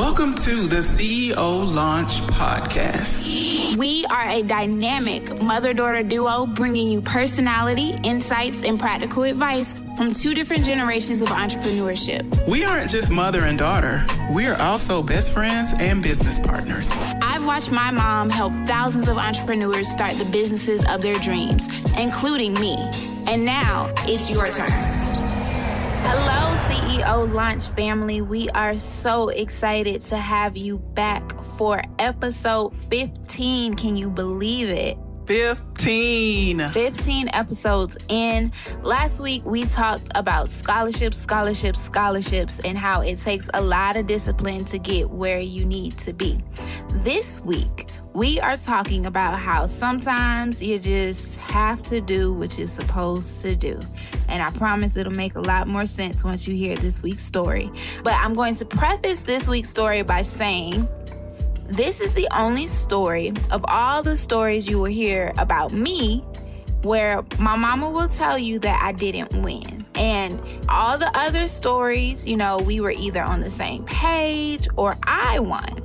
Welcome to the CEO Launch Podcast. We are a dynamic mother-daughter duo bringing you personality, insights, and practical advice from two different generations of entrepreneurship. We aren't just mother and daughter. We are also best friends and business partners. I've watched my mom help thousands of entrepreneurs start the businesses of their dreams, including me. And now it's your turn. Hello, CEO Launch family. We are so excited to have you back for episode 15. Can you believe it? 15 episodes in. Last week, we talked about scholarships, and how it takes a lot of discipline to get where you need to be. This week, we are talking about how sometimes you just have to do what you're supposed to do. And I promise it'll make a lot more sense once you hear this week's story. But I'm going to preface this week's story by saying, this is the only story of all the stories you will hear about me where my mama will tell you that I didn't win. And all the other stories, we were either on the same page or I won.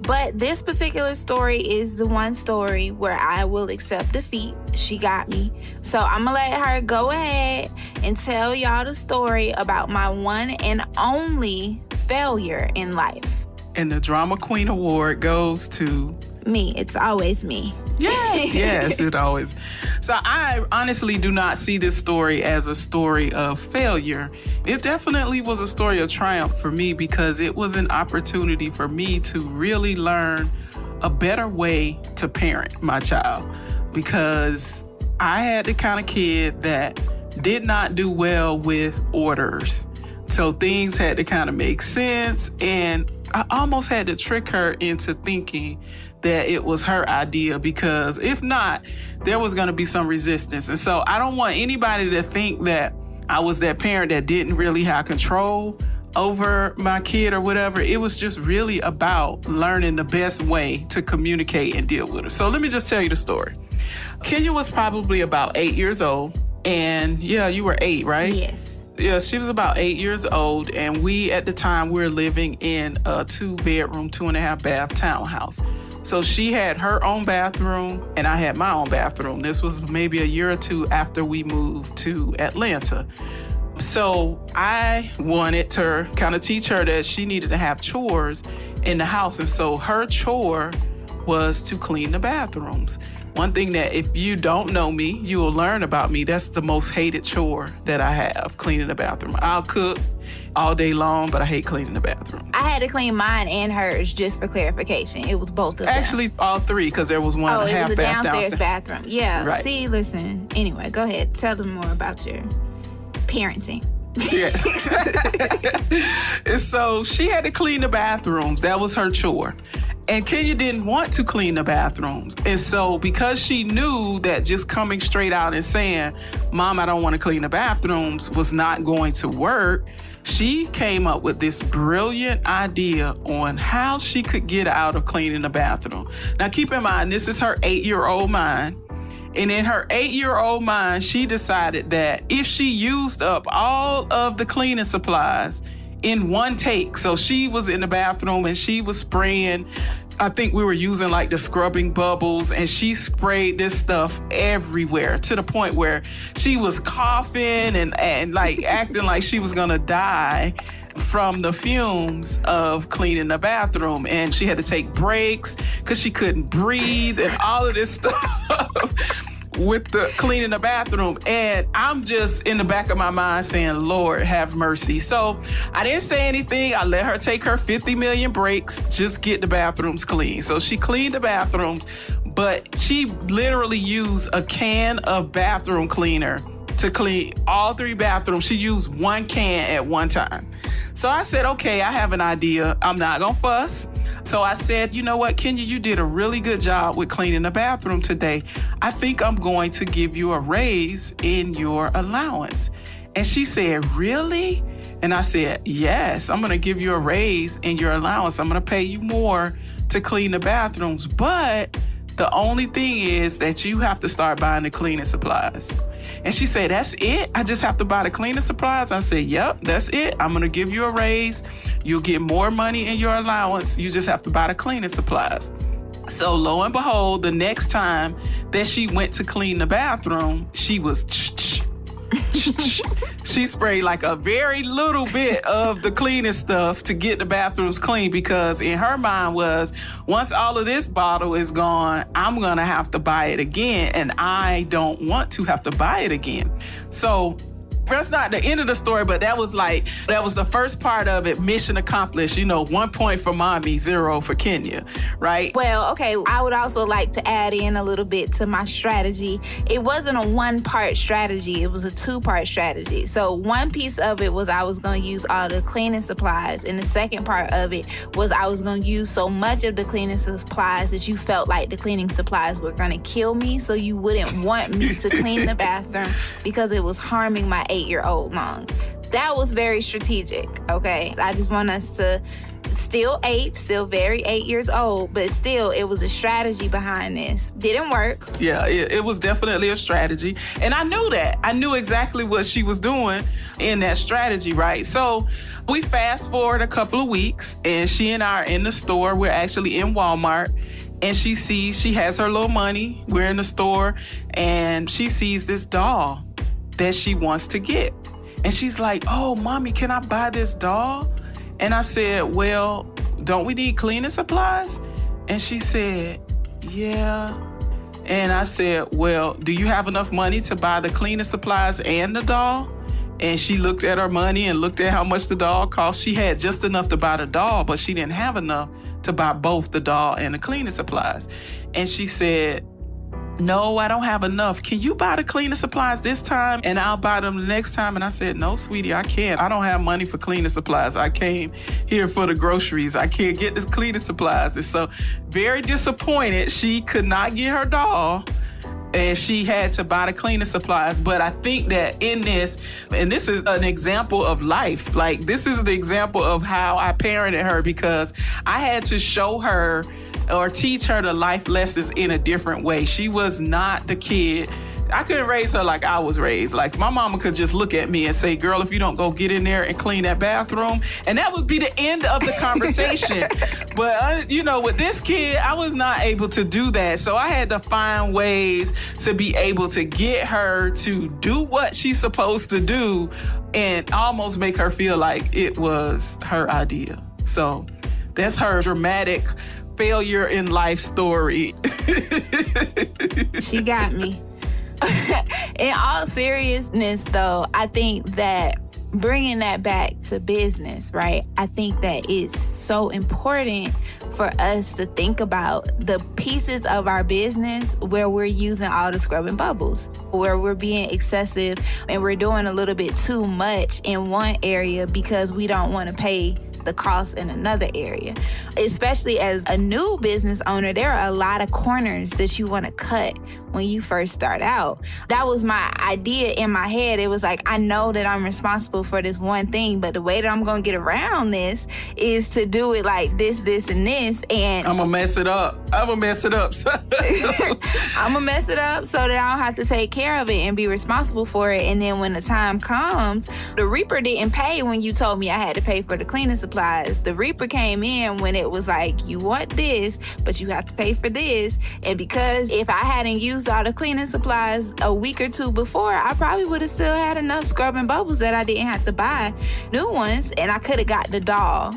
But this particular story is the one story where I will accept defeat. She got me. So I'm going to let her go ahead and tell y'all the story about my one and only failure in life. And the Drama Queen Award goes to... me. It's always me. Yes, it always. So I honestly do not see this story as a story of failure. It definitely was a story of triumph for me because it was an opportunity for me to really learn a better way to parent my child. Because I had the kind of kid that did not do well with orders. So things had to kind of make sense, and I almost had to trick her into thinking that it was her idea, because if not, there was going to be some resistance. And so I don't want anybody to think that I was that parent that didn't really have control over my kid or whatever. It was just really about learning the best way to communicate and deal with her. So let me just tell you the story. Kenya was probably about 8 years old. And yeah, you were 8, right? Yes. Yeah, she was about 8 years old, and we, at the time, were living in a 2-bedroom, 2.5-bath townhouse. So she had her own bathroom, and I had my own bathroom. This was maybe a year or two after we moved to Atlanta. So I wanted to kind of teach her that she needed to have chores in the house, and so her chore was to clean the bathrooms. One thing that if you don't know me, you will learn about me. That's the most hated chore that I have, cleaning the bathroom. I'll cook all day long, but I hate cleaning the bathroom. I had to clean mine and hers, just for clarification. It was both of them. Actually, all three, because there was one half bath downstairs. Oh, it was a downstairs bathroom. Yeah. Right. See, listen. Anyway, go ahead. Tell them more about your parenting. Yes. And so she had to clean the bathrooms. That was her chore. And Kenya didn't want to clean the bathrooms. And so because she knew that just coming straight out and saying, Mom, I don't want to clean the bathrooms was not going to work, she came up with this brilliant idea on how she could get out of cleaning the bathroom. Now, keep in mind, this is her 8-year-old mind. And in her 8-year-old mind, she decided that if she used up all of the cleaning supplies in one take, so she was in the bathroom and she was spraying, I think we were using like the scrubbing bubbles, and she sprayed this stuff everywhere to the point where she was coughing and like acting like she was gonna die from the fumes of cleaning the bathroom. And she had to take breaks because she couldn't breathe and all of this stuff with the cleaning the bathroom. And I'm just in the back of my mind saying, Lord, have mercy. So I didn't say anything. I let her take her 50 million breaks, just get the bathrooms clean. So she cleaned the bathrooms, but she literally used a can of bathroom cleaner to clean all 3 bathrooms. She used 1 can at one time. So I said, okay, I have an idea. I'm not gonna fuss. So I said, you know what, Kenya, you did a really good job with cleaning the bathroom today. I think I'm going to give you a raise in your allowance. And she said, really? And I said, yes, I'm going to give you a raise in your allowance. I'm going to pay you more to clean the bathrooms. But the only thing is that you have to start buying the cleaning supplies. And she said, that's it? I just have to buy the cleaning supplies? I said, yep, that's it. I'm going to give you a raise. You'll get more money in your allowance. You just have to buy the cleaning supplies. So lo and behold, the next time that she went to clean the bathroom, she was she sprayed like a very little bit of the cleaning stuff to get the bathrooms clean, because in her mind was, once all of this bottle is gone, I'm gonna have to buy it again, and I don't want to have to buy it again. So that's not the end of the story, but that was the first part of it. Mission accomplished. 1 point for mommy, 0 for Kenya, right? Well, okay, I would also like to add in a little bit to my strategy. It wasn't a 1-part strategy. It was a 2-part strategy. So one piece of it was I was going to use all the cleaning supplies. And the second part of it was I was going to use so much of the cleaning supplies that you felt like the cleaning supplies were going to kill me. So you wouldn't want me to clean the bathroom because it was harming my 8-year-old lungs. That was very strategic, okay? I just want us to still very 8 years old, but still it was a strategy behind this. Didn't work. Yeah, it was definitely a strategy. And I knew that. I knew exactly what she was doing in that strategy, right? So we fast forward a couple of weeks, and she and I are in the store. We're actually in Walmart. And she has her little money. We're in the store, and she sees this doll that she wants to get. And she's like, oh, mommy, can I buy this doll? And I said, well, don't we need cleaning supplies? And she said, yeah. And I said, well, do you have enough money to buy the cleaning supplies and the doll? And she looked at her money and looked at how much the doll cost. She had just enough to buy the doll, but she didn't have enough to buy both the doll and the cleaning supplies. And she said, no, I don't have enough. Can you buy the cleaning supplies this time and I'll buy them the next time? And I said, no, sweetie, I can't. I don't have money for cleaning supplies. I came here for the groceries. I can't get the cleaning supplies. And so very disappointed. She could not get her doll, and she had to buy the cleaning supplies. But I think that in this, and this is an example of life, like this is the example of how I parented her, because I had to show her or teach her the life lessons in a different way. She was not the kid. I couldn't raise her like I was raised. Like my mama could just look at me and say, girl, if you don't go get in there and clean that bathroom. And that would be the end of the conversation. But, with this kid, I was not able to do that. So I had to find ways to be able to get her to do what she's supposed to do and almost make her feel like it was her idea. So that's her dramatic failure in life story. She got me. In all seriousness, though, I think that bringing that back to business, right? I think that it's so important for us to think about the pieces of our business where we're using all the scrubbing bubbles, where we're being excessive and we're doing a little bit too much in one area because we don't want to pay the cost in another area. Especially as a new business owner, there are a lot of corners that you want to cut when you first start out. That was my idea in my head. It was like, I know that I'm responsible for this one thing, but the way that I'm going to get around this is to do it like this, and this. And I'm going to mess it up. I'm going to mess it up so that I don't have to take care of it and be responsible for it. And then when the time comes, the Reaper didn't pay when you told me I had to pay for the cleaning supplies. The Reaper came in when it was like, you want this, but you have to pay for this. And because if I hadn't used all the cleaning supplies a week or two before, I probably would have still had enough scrubbing bubbles that I didn't have to buy new ones, and I could have got the doll,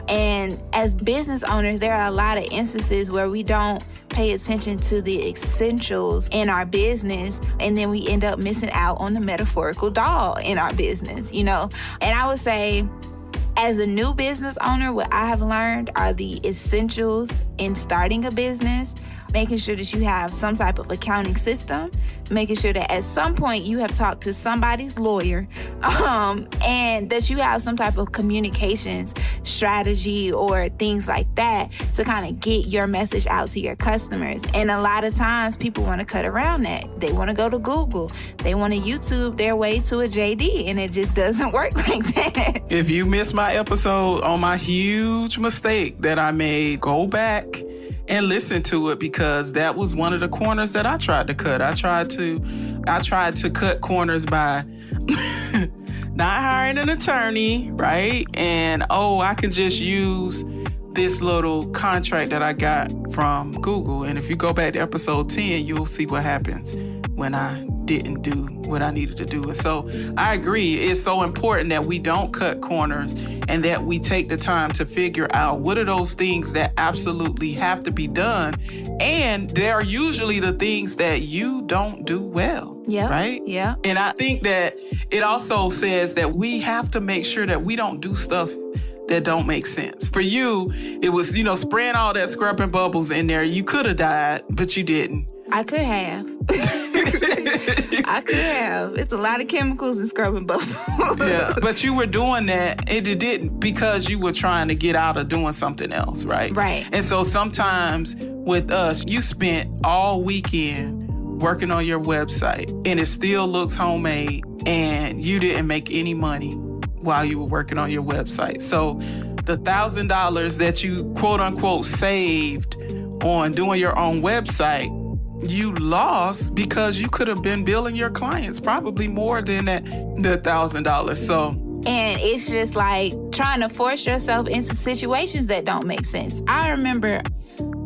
And as business owners, there are a lot of instances where we don't pay attention to the essentials in our business, and then we end up missing out on the metaphorical doll in our business, And I would say, as a new business owner, what I have learned are the essentials in starting a business. Making sure that you have some type of accounting system, making sure that at some point you have talked to somebody's lawyer, and that you have some type of communications strategy or things like that to kind of get your message out to your customers. And a lot of times people want to cut around that. They want to go to Google. They want to YouTube their way to a JD, and it just doesn't work like that. If you missed my episode on my huge mistake that I made, go back and listen to it, because that was one of the corners that I tried to cut. I tried to cut corners by not hiring an attorney, right? And, I can just use this little contract that I got from Google. And if you go back to episode 10, you'll see what happens when I didn't do what I needed to do. And so I agree. It's so important that we don't cut corners and that we take the time to figure out what are those things that absolutely have to be done. And they're usually the things that you don't do well. Yeah. Right? Yeah. And I think that it also says that we have to make sure that we don't do stuff that don't make sense. For you, it was, spraying all that scrubbing bubbles in there. You could have died, but you didn't. I could have. I could have. It's a lot of chemicals in scrubbing bubbles. Yeah, but you were doing that, and it didn't, because you were trying to get out of doing something else, right? Right. And so sometimes with us, you spent all weekend working on your website, and it still looks homemade, and you didn't make any money while you were working on your website. So the $1,000 that you quote unquote saved on doing your own website, you lost because you could have been billing your clients probably more than the $1,000. So, and it's just like trying to force yourself into situations that don't make sense. I remember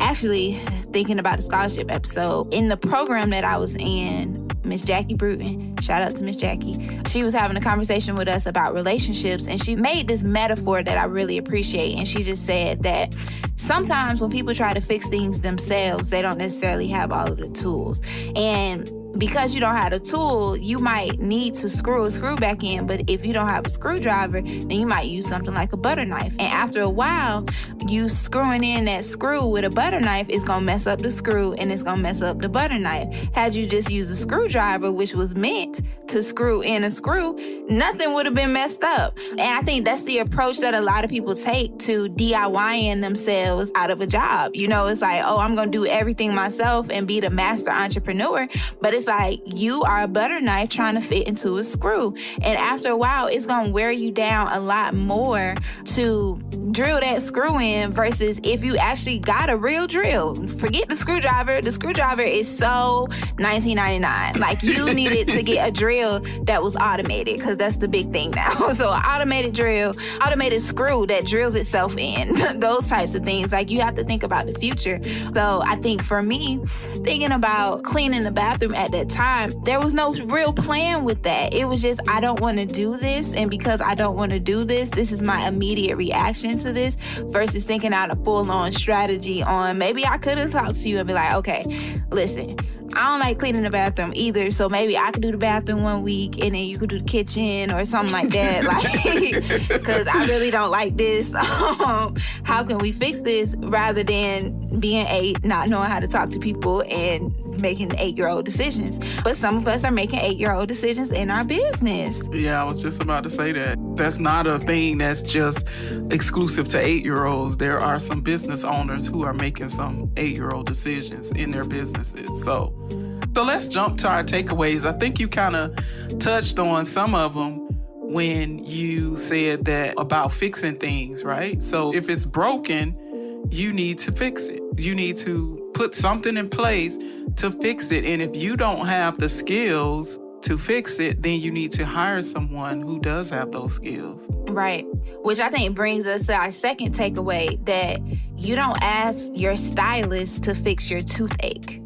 actually thinking about the scholarship episode in the program that I was in. Miss Jackie Bruton, shout out to Miss Jackie. She was having a conversation with us about relationships, and she made this metaphor that I really appreciate. And she just said that sometimes when people try to fix things themselves, they don't necessarily have all of the tools. And because you don't have a tool, you might need to screw a screw back in. But if you don't have a screwdriver, then you might use something like a butter knife. And after a while, you screwing in that screw with a butter knife is going to mess up the screw and it's going to mess up the butter knife. Had you just used a screwdriver, which was meant to screw in a screw, nothing would have been messed up. And I think that's the approach that a lot of people take to DIYing themselves out of a job. It's like, I'm going to do everything myself and be the master entrepreneur. But it's like you are a butter knife trying to fit into a screw. And after a while, it's going to wear you down a lot more to drill that screw in versus if you actually got a real drill. Forget the screwdriver. The screwdriver is so $19.99. Like you needed to get a drill that was automated, because that's the big thing now. So an automated drill, automated screw that drills itself in, those types of things. Like you have to think about the future. So I think for me, thinking about cleaning the bathroom at that time, there was no real plan with that. It was just, I don't want to do this. And because I don't want to do this, this is my immediate reaction to this, versus thinking out a full-on strategy on maybe I could have talked to you and be like, okay, listen, I don't like cleaning the bathroom either, so maybe I could do the bathroom one week and then you could do the kitchen or something like that, like, because I really don't like this. How can we fix this, rather than being 8, not knowing how to talk to people and making 8-year-old decisions. But some of us are making 8-year-old decisions in our business. Yeah, I was just about to say that. That's not a thing that's just exclusive to 8-year-olds. There are some business owners who are making some 8-year-old decisions in their businesses. So let's jump to our takeaways. I think you kind of touched on some of them when you said that about fixing things, right? So if it's broken, you need to fix it. You need to put something in place to fix it. And if you don't have the skills to fix it, then you need to hire someone who does have those skills. Right. Which I think brings us to our second takeaway, that you don't ask your stylist to fix your toothache.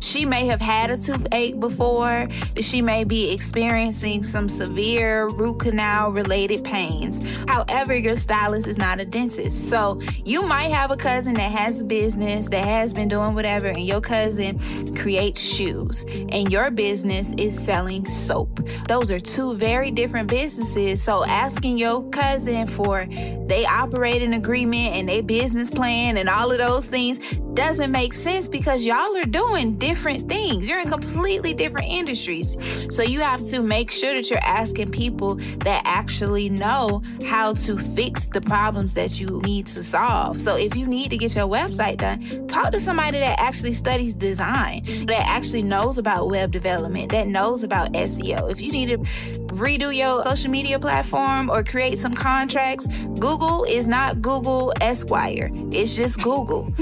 She may have had a toothache before. She may be experiencing some severe root canal related pains. However, your stylist is not a dentist. So you might have a cousin that has a business that has been doing whatever, and your cousin creates shoes and your business is selling soap. Those are two very different businesses. So asking your cousin for they operating agreement and their business plan and all of those things doesn't make sense, because y'all are doing different things. You're in completely different industries. So you have to make sure that you're asking people that actually know how to fix the problems that you need to solve. So if you need to get your website done, talk to somebody that actually studies design, that actually knows about web development, that knows about SEO. If you need to redo your social media platform or create some contracts, Google is not Google Esquire. It's just Google.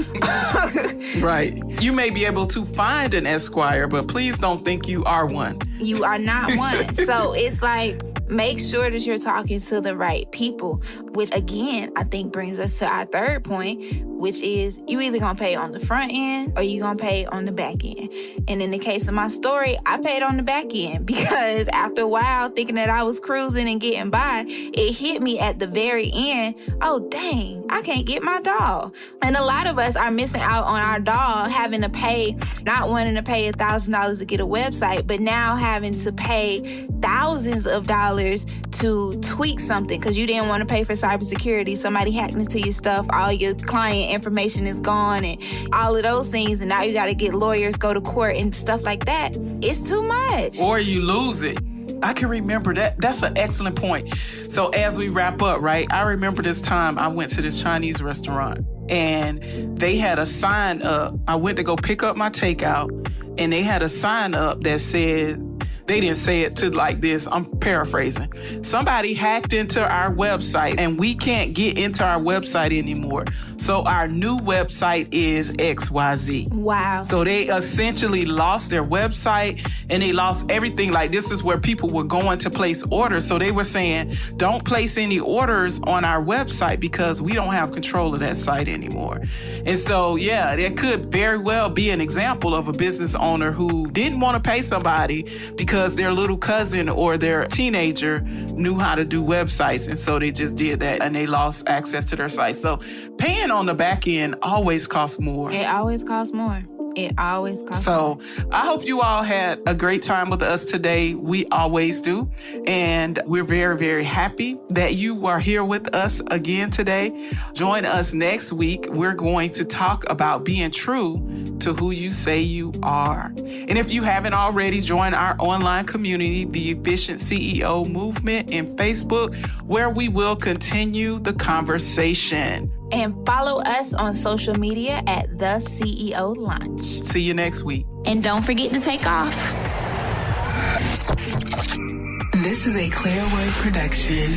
Right. You may be able to find an Esquire, but please don't think you are one. You are not one. So it's like, make sure that you're talking to the right people, which again, I think brings us to our third point, which is you either gonna pay on the front end or you gonna pay on the back end. And in the case of my story, I paid on the back end because after a while, thinking that I was cruising and getting by, it hit me at the very end, oh dang, I can't get my doll. And a lot of us are missing out on our doll, having to pay, not wanting to pay $1,000 to get a website, but now having to pay thousands of dollars to tweak something because you didn't want to pay for cybersecurity. Somebody hacked into your stuff, all your client information is gone and all of those things, and now you got to get lawyers, go to court and stuff like that. It's too much. Or you lose it. I can remember that. That's an excellent point. So as we wrap up, right, I remember this time I went to this Chinese restaurant and they had a sign up. I went to go pick up my takeout and they had a sign up that said, they didn't say it to like this, I'm paraphrasing. Somebody hacked into our website and we can't get into our website anymore. So our new website is XYZ. Wow. So they essentially lost their website and they lost everything. Like this is where people were going to place orders. So they were saying, don't place any orders on our website because we don't have control of that site anymore. And so, yeah, there could very well be an example of a business owner who didn't want to pay somebody because their little cousin or their teenager knew how to do websites. And so they just did that and they lost access to their site. So paying on the back end always costs more. It always costs more. It always costs more. So I hope you all had a great time with us today. We always do. And we're very, very happy that you are here with us again today. Join us next week. We're going to talk about being true to who you say you are. And if you haven't already, join our online community, the Efficient CEO Movement in Facebook, where we will continue the conversation. And follow us on social media at The CEO Launch. See you next week. And don't forget to take off. This is a Clear Word production.